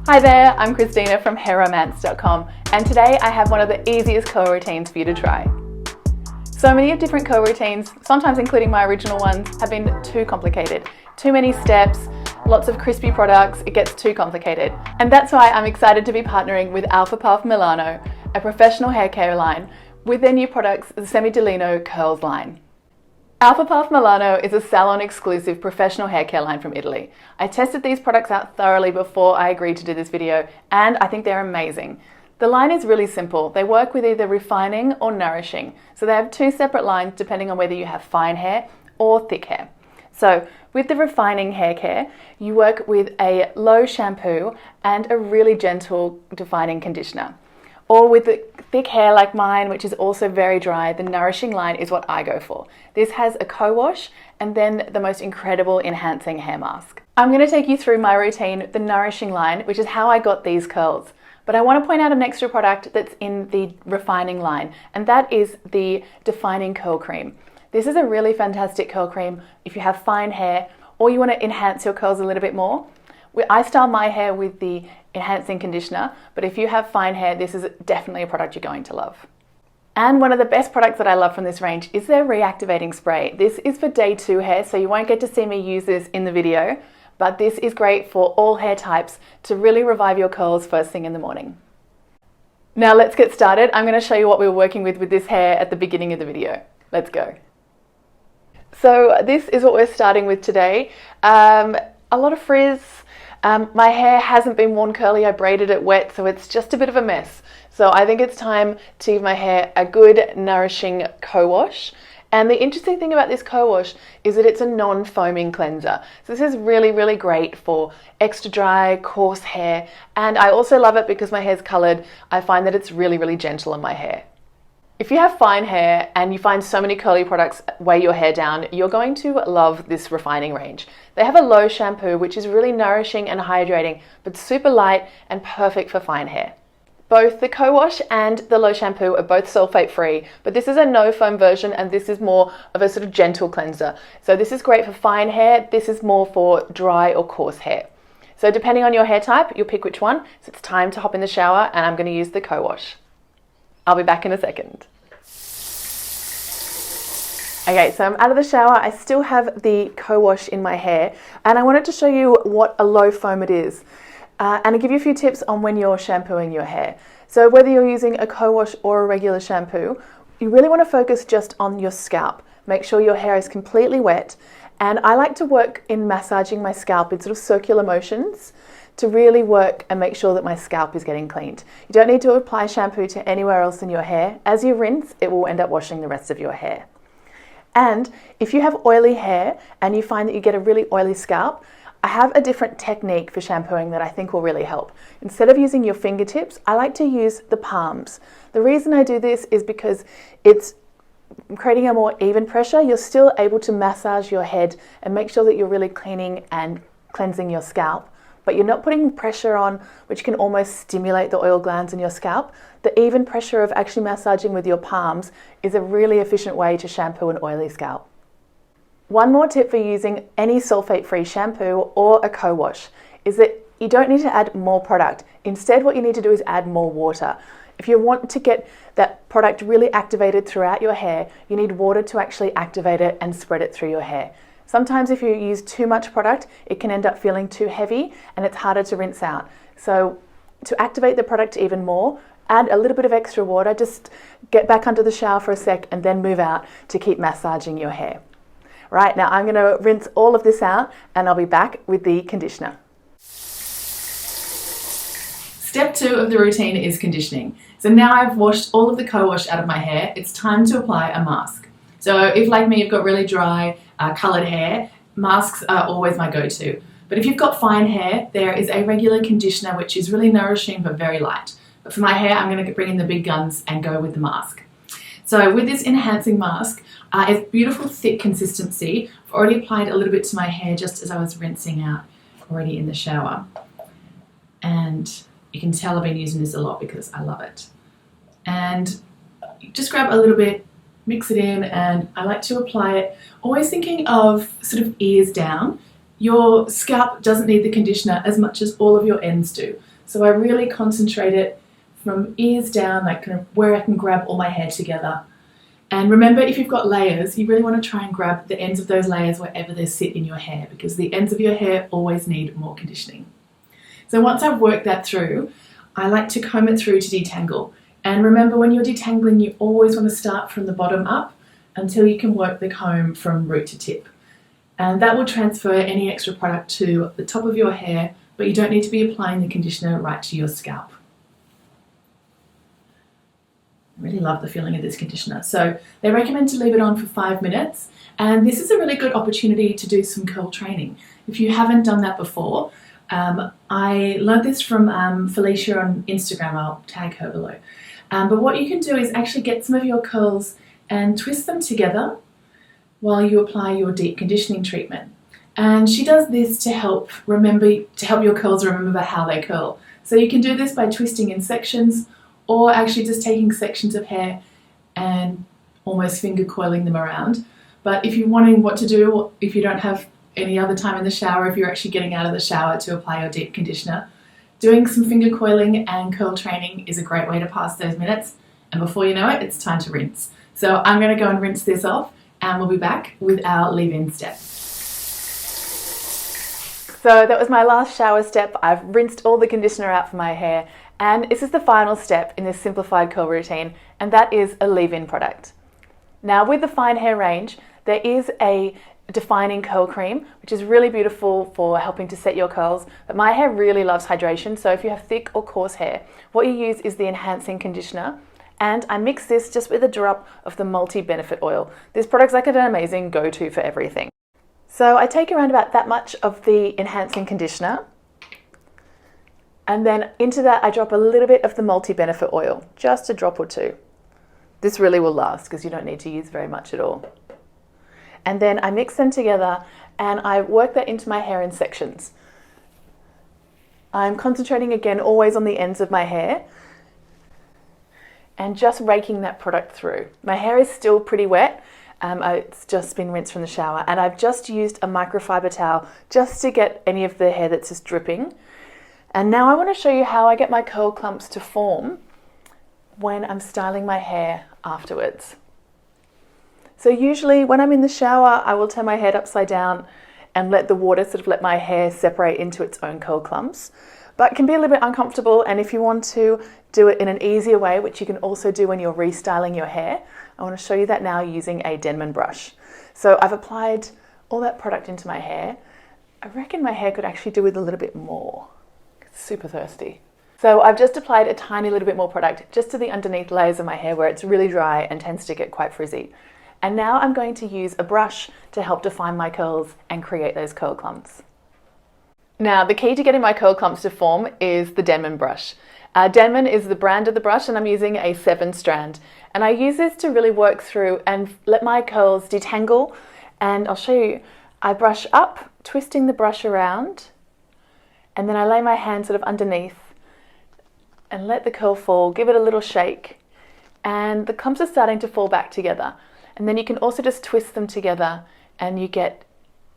Hi there, I'm Christina from hairromance.com, and today I have one of the easiest curl routines for you to try. So many of different curl routines, sometimes including my original ones, have been too complicated. Too many steps, lots of crispy products, it gets too complicated. And that's why I'm excited to be partnering with Alpha Puff Milano, a professional hair care line, with their new products, the Semi Delino Curls line. Alpha Puff Milano is a salon-exclusive professional hair care line from Italy. I tested these products out thoroughly before I agreed to do this video, and I think they're amazing. The line is really simple. They work with either refining or nourishing. So they have two separate lines depending on whether you have fine hair or thick hair. So with the refining hair care, you work with a low shampoo and a really gentle defining conditioner. Or with the thick hair like mine, which is also very dry, the nourishing line is what I go for. This has a co-wash and then the most incredible enhancing hair mask. I'm going to take you through my routine, the nourishing line, which is how I got these curls. But I want to point out an extra product that's in the refining line, and that is the defining curl cream. This is a really fantastic curl cream if you have fine hair or you want to enhance your curls a little bit more. I style my hair with the enhancing conditioner, but if you have fine hair, this is definitely a product you're going to love. And one of the best products that I love from this range is their reactivating spray. This is for day 2 hair, so you won't get to see me use this in the video, but this is great for all hair types to really revive your curls first thing in the morning. Now let's get started. I'm going to show you what we were working with this hair at the beginning of the video. Let's go. So this is what we're starting with today. A lot of frizz. My hair hasn't been worn curly, I braided it wet, so it's just a bit of a mess. So I think it's time to give my hair a good nourishing co-wash. And the interesting thing about this co-wash is that it's a non-foaming cleanser. So this is really, really great for extra dry, coarse hair. And I also love it because my hair's colored. I find that it's really, really gentle on my hair. If you have fine hair and you find so many curly products weigh your hair down, you're going to love this refining range. They have a low shampoo, which is really nourishing and hydrating, but super light and perfect for fine hair. Both the co-wash and the low shampoo are both sulfate free, but this is a no foam version and this is more of a sort of gentle cleanser. So this is great for fine hair, this is more for dry or coarse hair. So depending on your hair type, you'll pick which one. So it's time to hop in the shower and I'm going to use the co-wash. I'll be back in a second. Okay, so I'm out of the shower. I still have the co-wash in my hair and I wanted to show you what a low foam it is and I'll give you a few tips on when you're shampooing your hair. So whether you're using a co-wash or a regular shampoo, you really want to focus just on your scalp. Make sure your hair is completely wet, and I like to work in massaging my scalp in sort of circular motions to really work and make sure that my scalp is getting cleaned. You don't need to apply shampoo to anywhere else in your hair. As you rinse, it will end up washing the rest of your hair. And if you have oily hair and you find that you get a really oily scalp, I have a different technique for shampooing that I think will really help. Instead of using your fingertips, I like to use the palms. The reason I do this is because it's creating a more even pressure. You're still able to massage your head and make sure that you're really cleaning and cleansing your scalp, but you're not putting pressure on, which can almost stimulate the oil glands in your scalp. The even pressure of actually massaging with your palms is a really efficient way to shampoo an oily scalp. One more tip for using any sulfate-free shampoo or a co-wash is that you don't need to add more product. Instead, what you need to do is add more water. If you want to get that product really activated throughout your hair, you need water to actually activate it and spread it through your hair. Sometimes if you use too much product, it can end up feeling too heavy and it's harder to rinse out. So to activate the product even more, add a little bit of extra water, just get back under the shower for a sec and then move out to keep massaging your hair. Right, now I'm going to rinse all of this out and I'll be back with the conditioner. Step 2 of the routine is conditioning. So now I've washed all of the co-wash out of my hair, it's time to apply a mask. So if, like me, you've got really dry, coloured hair, masks are always my go-to. But if you've got fine hair, there is a regular conditioner which is really nourishing but very light. But for my hair, I'm going to bring in the big guns and go with the mask. So with this enhancing mask, it's beautiful thick consistency. I've already applied a little bit to my hair just as I was rinsing out already in the shower. And you can tell I've been using this a lot because I love it. And just grab a little bit, mix it in, and I like to apply it always thinking of sort of ears down. Your scalp doesn't need the conditioner as much as all of your ends do. So I really concentrate it from ears down, like kind of where I can grab all my hair together. And remember, if you've got layers, you really want to try and grab the ends of those layers wherever they sit in your hair, because the ends of your hair always need more conditioning. So once I've worked that through, I like to comb it through to detangle. And remember, when you're detangling, you always want to start from the bottom up until you can work the comb from root to tip. And that will transfer any extra product to the top of your hair, but you don't need to be applying the conditioner right to your scalp. I really love the feeling of this conditioner. So they recommend to leave it on for 5 minutes, and this is a really good opportunity to do some curl training. If you haven't done that before, I learned this from Felicia on Instagram. I'll tag her below. But what you can do is actually get some of your curls and twist them together while you apply your deep conditioning treatment. And she does this to help your curls remember how they curl. So you can do this by twisting in sections, or actually just taking sections of hair and almost finger coiling them around. But if you're wondering what to do, if you don't have any other time in the shower, if you're actually getting out of the shower to apply your deep conditioner, doing some finger coiling and curl training is a great way to pass those minutes. And before you know it, it's time to rinse. So I'm going to go and rinse this off, and we'll be back with our leave-in step. So that was my last shower step. I've rinsed all the conditioner out for my hair, and this is the final step in this simplified curl routine, and that is a leave-in product. Now, with the Fine Hair range, there is a defining curl cream, which is really beautiful for helping to set your curls, but my hair really loves hydration, so if you have thick or coarse hair, what you use is the enhancing conditioner, and I mix this just with a drop of the multi-benefit oil. This product's like an amazing go-to for everything. So I take around about that much of the enhancing conditioner, and then into that I drop a little bit of the multi-benefit oil, just a drop or two. This really will last because you don't need to use very much at all. And then I mix them together and I work that into my hair in sections. I'm concentrating again always on the ends of my hair and just raking that product through. My hair is still pretty wet. It's just been rinsed from the shower, and I've just used a microfiber towel just to get any of the hair that's just dripping. And now I want to show you how I get my curl clumps to form when I'm styling my hair afterwards. So usually when I'm in the shower, I will turn my head upside down and let the water sort of let my hair separate into its own curl clumps. But it can be a little bit uncomfortable, and if you want to do it in an easier way, which you can also do when you're restyling your hair, I want to show you that now using a Denman brush. So I've applied all that product into my hair. I reckon my hair could actually do with a little bit more. It's super thirsty. So I've just applied a tiny little bit more product just to the underneath layers of my hair where it's really dry and tends to get quite frizzy. And now I'm going to use a brush to help define my curls and create those curl clumps. Now, the key to getting my curl clumps to form is the Denman brush. Denman is the brand of the brush, and I'm using a 7-strand. And I use this to really work through and let my curls detangle. And I'll show you, I brush up, twisting the brush around, and then I lay my hand sort of underneath and let the curl fall, give it a little shake, and the clumps are starting to fall back together. And then you can also just twist them together and you get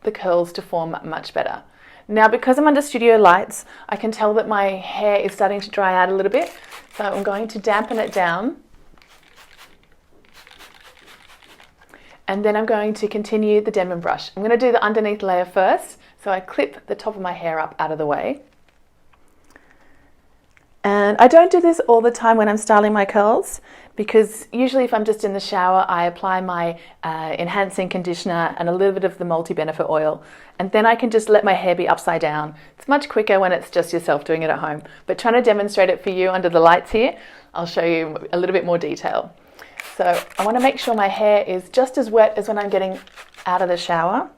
the curls to form much better. Now, because I'm under studio lights, I can tell that my hair is starting to dry out a little bit. So I'm going to dampen it down. And then I'm going to continue the Denman brush. I'm going to do the underneath layer first. So I clip the top of my hair up out of the way. And I don't do this all the time when I'm styling my curls, because usually if I'm just in the shower, I apply my enhancing conditioner and a little bit of the multi-benefit oil, and then I can just let my hair be upside down. It's much quicker when it's just yourself doing it at home. But trying to demonstrate it for you under the lights here, I'll show you a little bit more detail. So I want to make sure my hair is just as wet as when I'm getting out of the shower.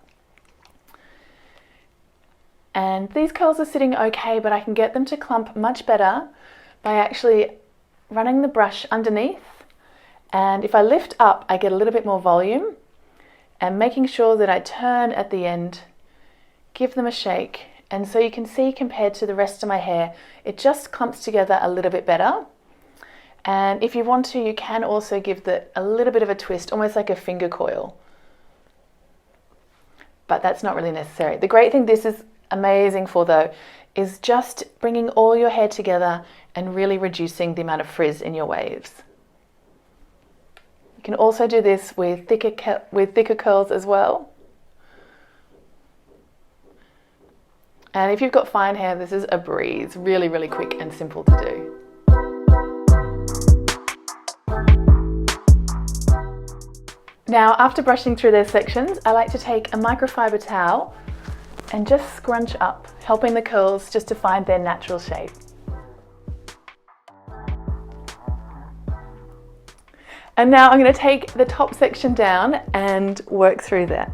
And these curls are sitting okay, but I can get them to clump much better by actually running the brush underneath. And if I lift up, I get a little bit more volume, and making sure that I turn at the end, give them a shake. And so you can see, compared to the rest of my hair, it just clumps together a little bit better. And if you want to, you can also give a little bit of a twist, almost like a finger coil. But that's not really necessary. The great thing this is amazing for, though, is just bringing all your hair together and really reducing the amount of frizz in your waves. You can also do this with thicker curls as well. And if you've got fine hair, this is a breeze. Really, really quick and simple to do. Now, after brushing through those sections, I like to take a microfiber towel and just scrunch up, helping the curls just to find their natural shape. And now I'm going to take the top section down and work through that.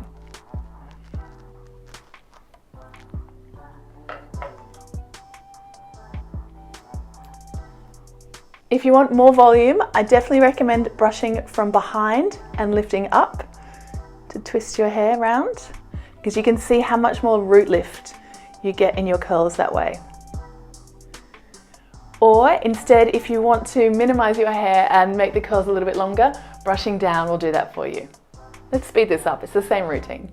If you want more volume, I definitely recommend brushing from behind and lifting up to twist your hair around, because you can see how much more root lift you get in your curls that way. Or instead, if you want to minimize your hair and make the curls a little bit longer, brushing down will do that for you. Let's speed this up, it's the same routine.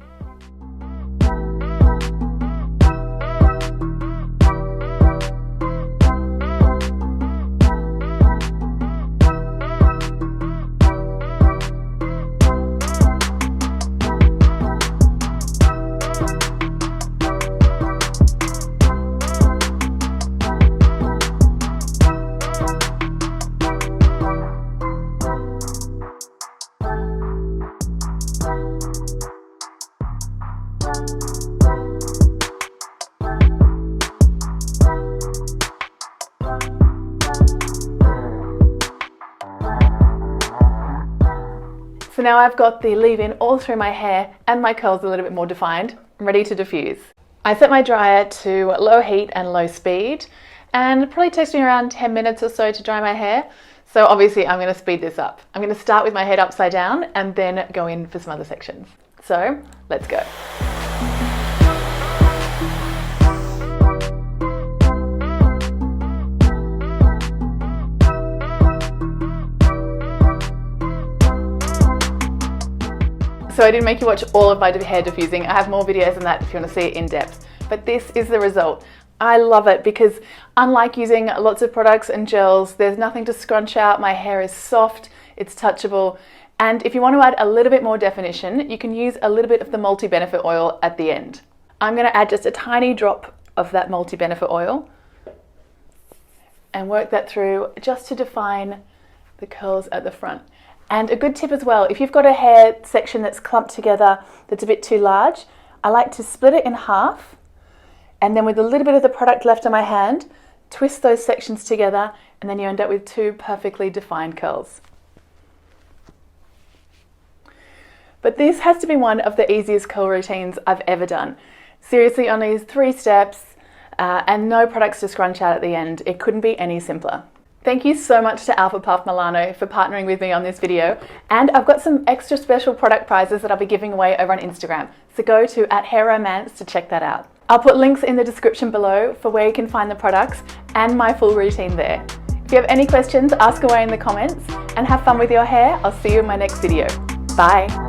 So now I've got the leave-in all through my hair and my curls a little bit more defined. I'm ready to diffuse. I set my dryer to low heat and low speed, and it probably takes me around 10 minutes or so to dry my hair. So obviously I'm going to speed this up. I'm going to start with my head upside down and then go in for some other sections. So let's go. So I didn't make you watch all of my hair diffusing. I have more videos than that if you want to see it in depth. But this is the result. I love it because unlike using lots of products and gels, there's nothing to scrunch out. My hair is soft, it's touchable. And if you want to add a little bit more definition, you can use a little bit of the multi-benefit oil at the end. I'm going to add just a tiny drop of that multi-benefit oil and work that through just to define the curls at the front. And a good tip as well, if you've got a hair section that's clumped together that's a bit too large, I like to split it in half, and then with a little bit of the product left on my hand, twist those sections together, and then you end up with two perfectly defined curls. But this has to be one of the easiest curl routines I've ever done. Seriously, only 3 steps and no products to scrunch out at the end. It couldn't be any simpler. Thank you so much to Alpha Puff Milano for partnering with me on this video, and I've got some extra special product prizes that I'll be giving away over on Instagram, so go to @hairromance to check that out. I'll put links in the description below for where you can find the products and my full routine there. If you have any questions, ask away in the comments, and have fun with your hair. I'll see you in my next video. Bye!